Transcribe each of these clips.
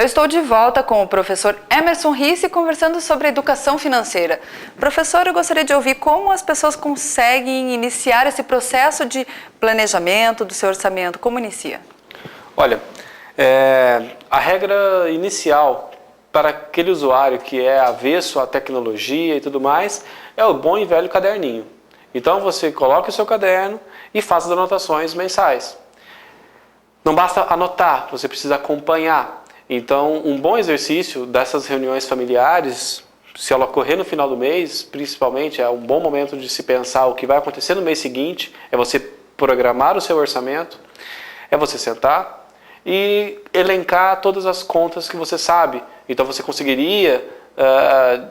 Eu estou de volta com o professor Emerson Risse conversando sobre educação financeira. Professor, eu gostaria de ouvir como as pessoas conseguem iniciar esse processo de planejamento do seu orçamento. Como inicia? Olha, a regra inicial para aquele usuário que é avesso à tecnologia e tudo mais é o bom e velho caderninho. Então você coloca o seu caderno e faz as anotações mensais. Não basta anotar, você precisa acompanhar. Então, um bom exercício dessas reuniões familiares, se ela ocorrer no final do mês, principalmente, é um bom momento de se pensar o que vai acontecer no mês seguinte, é você programar o seu orçamento, é você sentar e elencar todas as contas que você sabe. Então, você conseguiria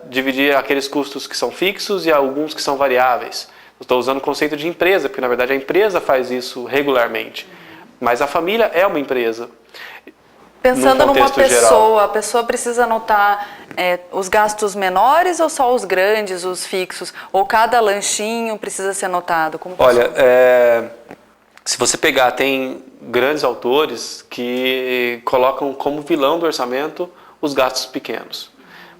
dividir aqueles custos que são fixos e alguns que são variáveis. Estou usando o conceito de empresa, porque, na verdade, a empresa faz isso regularmente. Mas a família é uma empresa. Pensando numa pessoa, a pessoa precisa anotar os gastos menores ou só os grandes, os fixos? Ou cada lanchinho precisa ser anotado? Como Olha, se você pegar, tem grandes autores que colocam como vilão do orçamento os gastos pequenos.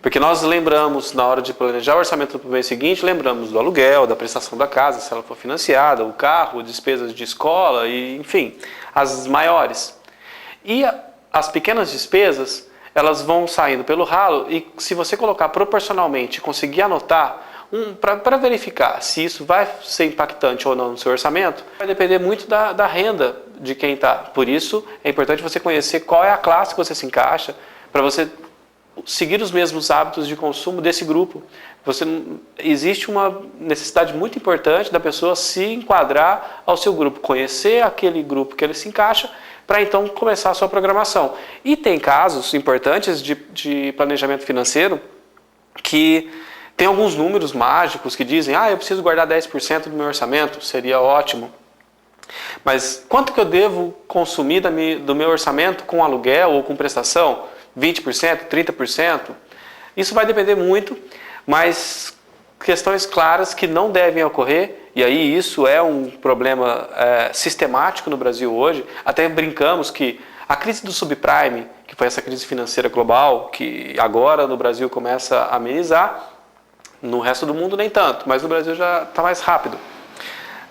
Porque nós lembramos, na hora de planejar o orçamento para o mês seguinte, lembramos do aluguel, da prestação da casa, se ela for financiada, o carro, despesas de escola, e, enfim, as maiores. E as pequenas despesas, elas vão saindo pelo ralo e se você colocar proporcionalmente, conseguir anotar, para verificar se isso vai ser impactante ou não no seu orçamento, vai depender muito da renda de quem está. Por isso, é importante você conhecer qual é a classe que você se encaixa, para você seguir os mesmos hábitos de consumo desse grupo. Existe uma necessidade muito importante da pessoa se enquadrar ao seu grupo, conhecer aquele grupo que ele se encaixa, para então começar a sua programação. E tem casos importantes de planejamento financeiro que tem alguns números mágicos que dizem eu preciso guardar 10% do meu orçamento, seria ótimo. Mas quanto que eu devo consumir do meu orçamento com aluguel ou com prestação? 20%, 30%? Isso vai depender muito, mas questões claras que não devem ocorrer, e aí isso é um problema sistemático no Brasil hoje. Até brincamos que a crise do subprime, que foi essa crise financeira global, que agora no Brasil começa a amenizar, no resto do mundo nem tanto, mas no Brasil já está mais rápido.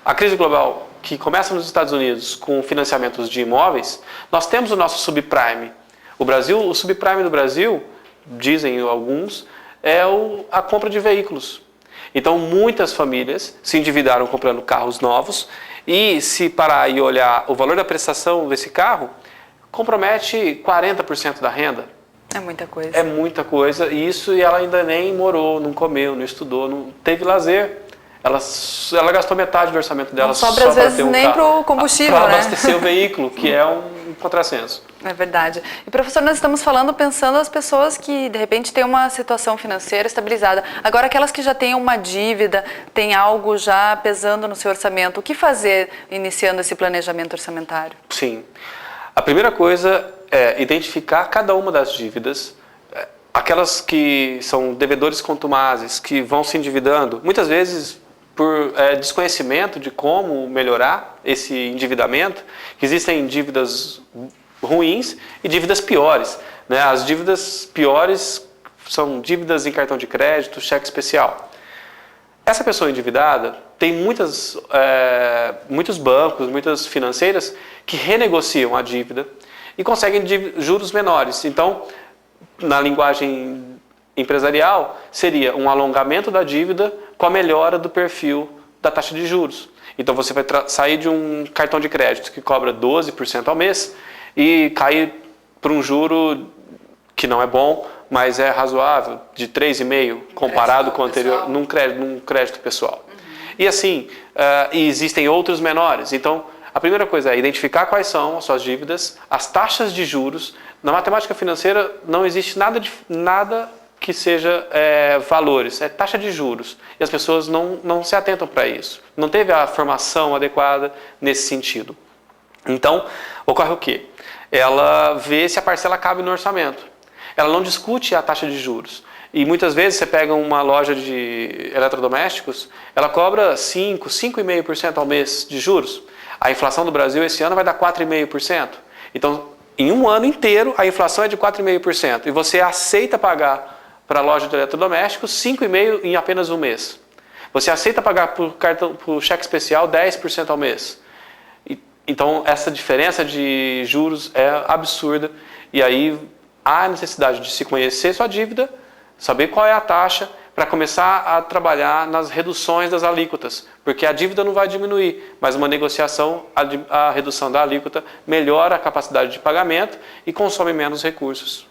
A crise global que começa nos Estados Unidos com financiamentos de imóveis, nós temos o nosso subprime. O subprime do Brasil, dizem alguns, é a compra de veículos. Então, muitas famílias se endividaram comprando carros novos e, se parar e olhar o valor da prestação desse carro, compromete 40% da renda. É muita coisa. É muita coisa. E ela ainda nem morou, não comeu, não estudou, não teve lazer. Ela gastou metade do orçamento dela só para ter um nem para o combustível, para abastecer o veículo, que é um contrassenso. É verdade. E, professor, nós estamos falando pensando as pessoas que, de repente, têm uma situação financeira estabilizada. Agora, aquelas que já têm uma dívida, têm algo já pesando no seu orçamento, o que fazer iniciando esse planejamento orçamentário? Sim. A primeira coisa é identificar cada uma das dívidas, aquelas que são devedores contumazes, que vão se endividando, muitas vezes por desconhecimento de como melhorar esse endividamento, que existem dívidas ruins e dívidas piores, né? As dívidas piores são dívidas em cartão de crédito, cheque especial. Essa pessoa endividada tem muitos bancos, muitas financeiras que renegociam a dívida e conseguem juros menores. Então, na linguagem empresarial, seria um alongamento da dívida com a melhora do perfil da taxa de juros. Então, você vai sair de um cartão de crédito que cobra 12% ao mês e cair para um juro que não é bom, mas é razoável, de 3,5% comparado com o anterior, num crédito pessoal. E assim, existem outros menores. Então, a primeira coisa é identificar quais são as suas dívidas, as taxas de juros. Na matemática financeira não existe nada que seja valores, é taxa de juros. E as pessoas não se atentam para isso. Não teve a formação adequada nesse sentido. Então, ocorre o quê? Ela vê se a parcela cabe no orçamento. Ela não discute a taxa de juros. E muitas vezes você pega uma loja de eletrodomésticos, ela cobra 5,5% ao mês de juros. A inflação do Brasil esse ano vai dar 4,5%. Então, em um ano inteiro a inflação é de 4,5% e você aceita pagar para a loja de eletrodomésticos 5,5% em apenas um mês. Você aceita pagar por cheque especial 10% ao mês. Então, essa diferença de juros é absurda e aí há necessidade de se conhecer sua dívida, saber qual é a taxa, para começar a trabalhar nas reduções das alíquotas, porque a dívida não vai diminuir, mas uma negociação, a redução da alíquota melhora a capacidade de pagamento e consome menos recursos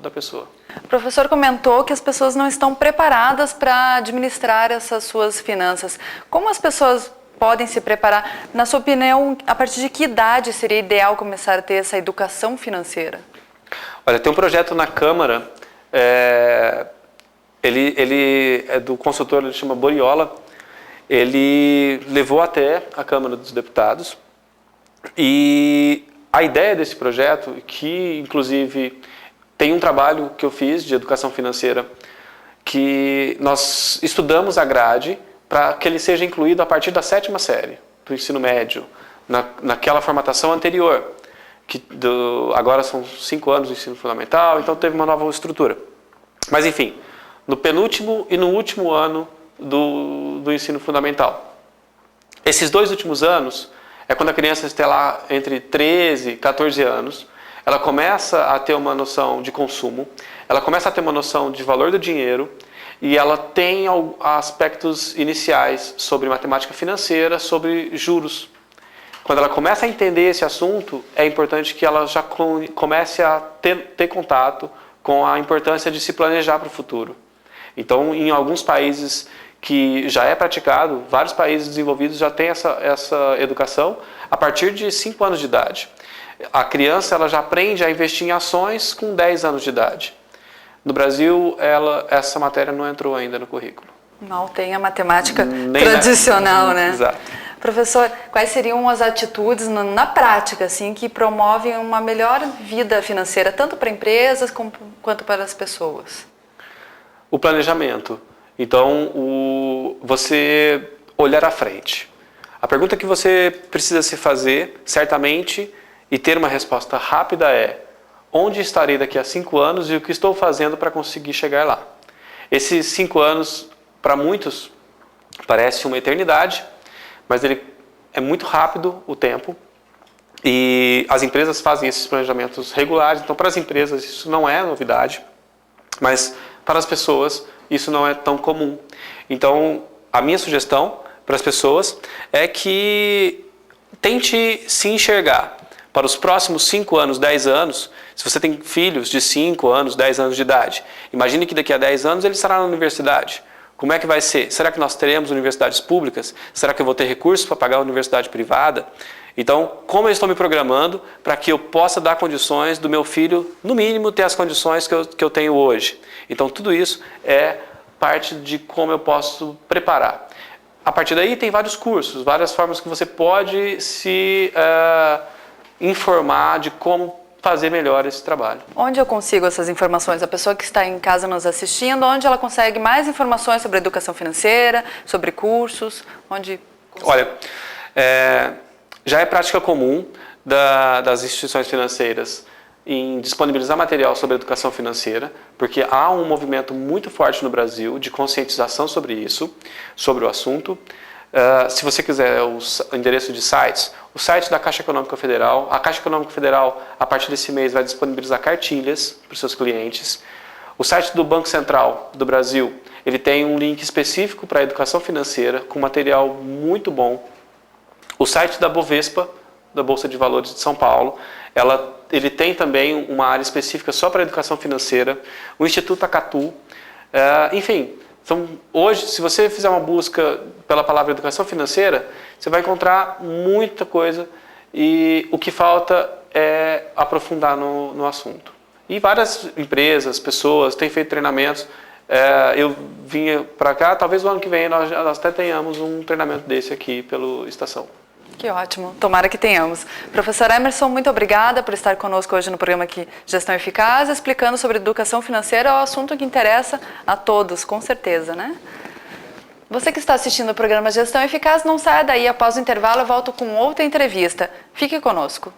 da pessoa. O professor comentou que as pessoas não estão preparadas para administrar essas suas finanças. Como as pessoas podem se preparar? Na sua opinião, a partir de que idade seria ideal começar a ter essa educação financeira? Olha, tem um projeto na Câmara, ele é do consultor, ele chama Boriola, ele levou até a Câmara dos Deputados e a ideia desse projeto, que inclusive tem um trabalho que eu fiz de educação financeira, que nós estudamos a grade para que ele seja incluído a partir da 7ª série do ensino médio, naquela formatação anterior, agora são 5 anos do ensino fundamental, então teve uma nova estrutura. Mas enfim, no penúltimo e no último ano do ensino fundamental. Esses 2 últimos anos é quando a criança está lá entre 13 e 14 anos, ela começa a ter uma noção de consumo, ela começa a ter uma noção de valor do dinheiro e ela tem aspectos iniciais sobre matemática financeira, sobre juros. Quando ela começa a entender esse assunto, é importante que ela já comece a ter contato com a importância de se planejar para o futuro. Então, em alguns países que já é praticado, vários países desenvolvidos já têm essa educação a partir de 5 anos de idade. A criança ela já aprende a investir em ações com 10 anos de idade. No Brasil, essa matéria não entrou ainda no currículo. Mal tem a matemática tradicional, né? Exato. Professor, quais seriam as atitudes na prática assim, que promovem uma melhor vida financeira, tanto para empresas quanto para as pessoas? O planejamento. Então, você olhar à frente. A pergunta que você precisa se fazer, certamente, e ter uma resposta rápida é: onde estarei daqui a 5 anos e o que estou fazendo para conseguir chegar lá? Esses 5 anos, para muitos, parece uma eternidade, mas ele é muito rápido o tempo e as empresas fazem esses planejamentos regulares. Então, para as empresas isso não é novidade, mas para as pessoas isso não é tão comum. Então, a minha sugestão para as pessoas é que tente se enxergar para os próximos 5 anos, 10 anos. Se você tem filhos de 5 anos, 10 anos de idade, imagine que daqui a 10 anos ele estará na universidade. Como é que vai ser? Será que nós teremos universidades públicas? Será que eu vou ter recursos para pagar a universidade privada? Então, como eu estou me programando para que eu possa dar condições do meu filho, no mínimo, ter as condições que eu tenho hoje? Então, tudo isso é parte de como eu posso preparar. A partir daí, tem vários cursos, várias formas que você pode se informar de como fazer melhor esse trabalho. Onde eu consigo essas informações? A pessoa que está em casa nos assistindo, onde ela consegue mais informações sobre educação financeira, sobre cursos? Olha, já é prática comum das instituições financeiras em disponibilizar material sobre educação financeira, porque há um movimento muito forte no Brasil de conscientização sobre isso, sobre o assunto. Se você quiser o endereço de sites, o site da Caixa Econômica Federal. A Caixa Econômica Federal, a partir desse mês, vai disponibilizar cartilhas para os seus clientes. O site do Banco Central do Brasil, ele tem um link específico para a educação financeira, com material muito bom. O site da Bovespa, da Bolsa de Valores de São Paulo, ele tem também uma área específica só para a educação financeira. O Instituto Acatu, enfim. Então, hoje, se você fizer uma busca pela palavra educação financeira, você vai encontrar muita coisa e o que falta é aprofundar no assunto. E várias empresas, pessoas têm feito treinamentos. Eu vinha para cá, talvez o ano que vem nós até tenhamos um treinamento desse aqui pela estação. Que ótimo, tomara que tenhamos. Professor Emerson, muito obrigada por estar conosco hoje no programa aqui Gestão Eficaz, explicando sobre educação financeira, é um assunto que interessa a todos, com certeza, né? Você que está assistindo o programa Gestão Eficaz, não saia daí, após o intervalo eu volto com outra entrevista. Fique conosco.